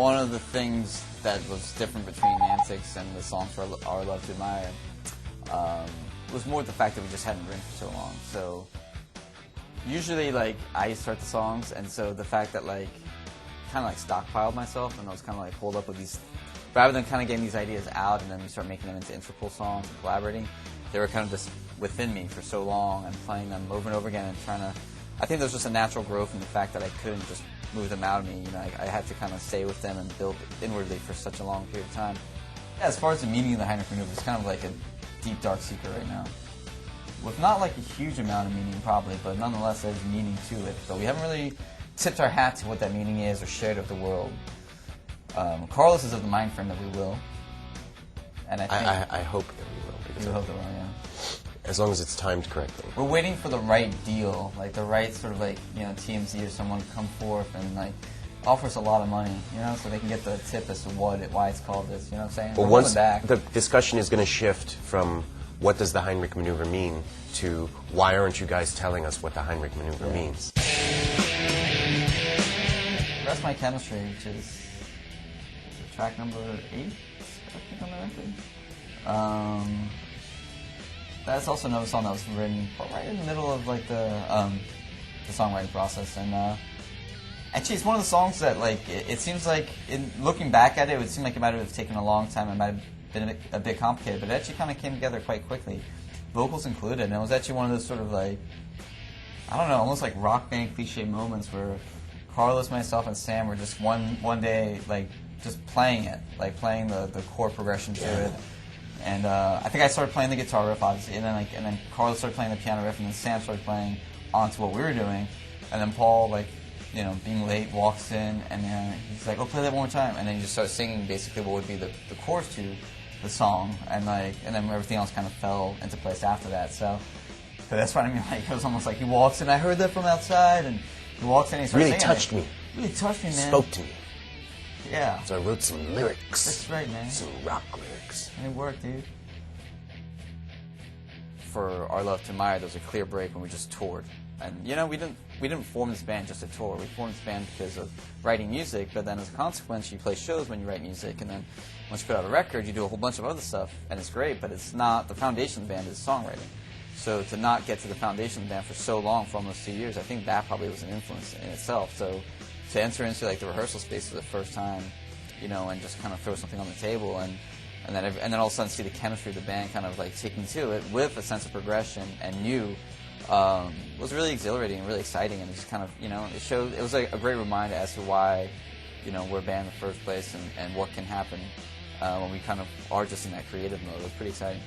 one of the things that was different between Antics and the songs for Our Love to Admire was more the fact that we just hadn't written for so long. So usually, like, I start the songs, and so the fact that, like, kind of like stockpiled myself, and I was kind of like holed up with these, rather than kind of getting these ideas out and then we start making them into Interpol songs and collaborating, they were kind of just within me for so long and playing them over and over again and trying to, I think there was just a natural growth in the fact that I couldn't just move them out of me. You know, I had to kind of stay with them and build inwardly for such a long period of time. Yeah, as far as the meaning of the Heinrich Maneuver, it's kind of like a deep, dark secret right now. With not like a huge amount of meaning probably, but nonetheless there's meaning to it. But we haven't really tipped our hat to what that meaning is or shared it with the world. Carlos is of the mind frame that we will. And I hope that we will. We hope that we will, yeah. As long as it's timed correctly. We're waiting for the right deal, like the right sort of like, you know, TMZ or someone to come forth and like offer us a lot of money, you know, so they can get the tip as to why it's called this, you know what I'm saying? But once the discussion is going to shift from what does the Heinrich Maneuver mean to why aren't you guys telling us what the Heinrich Maneuver means? That's My Chemistry, which is track number 8, I think, on the record. That's also another song that was written right in the middle of like the songwriting process, and actually it's one of the songs that like it seems like looking back at it, it would seem like it might have taken a long time, it might have been a bit complicated, but it actually kind of came together quite quickly, vocals included, and it was actually one of those sort of like, I don't know, almost like rock band cliche moments where Carlos, myself, and Sam were just one day like just playing it, like playing the chord progression to it. And I think I started playing the guitar riff, obviously, and then Carlos started playing the piano riff, and then Sam started playing onto what we were doing, and then Paul, like, you know, being late, walks in, and then he's like, "Oh, play that one more time," and then he just started singing basically what would be the chorus to the song, and then everything else kind of fell into place after that. So that's what I mean. Like, it was almost like he walks in, I heard that from outside, and he walks in, and he starts really singing. Touched me. Really touched me, man. Spoke to me. Yeah. So I wrote some lyrics. That's right, man. Some rock lyrics. And it worked, dude. For Our Love to Admire, there was a clear break when we just toured. And, you know, we didn't form this band just to tour. We formed this band because of writing music, but then as a consequence, you play shows when you write music, and then once you put out a record, you do a whole bunch of other stuff, and it's great, but it's not, the foundation of the band is songwriting. So to not get to the foundation of the band for so long, for almost 2 years, I think that probably was an influence in itself. So to enter into like the rehearsal space for the first time, you know, and just kind of throw something on the table, and then all of a sudden see the chemistry of the band kind of like taking to it with a sense of progression and new, was really exhilarating and really exciting, and it just kind of, you know, it was like a great reminder as to why, you know, we're a band in the first place, and what can happen when we kind of are just in that creative mode. It was pretty exciting.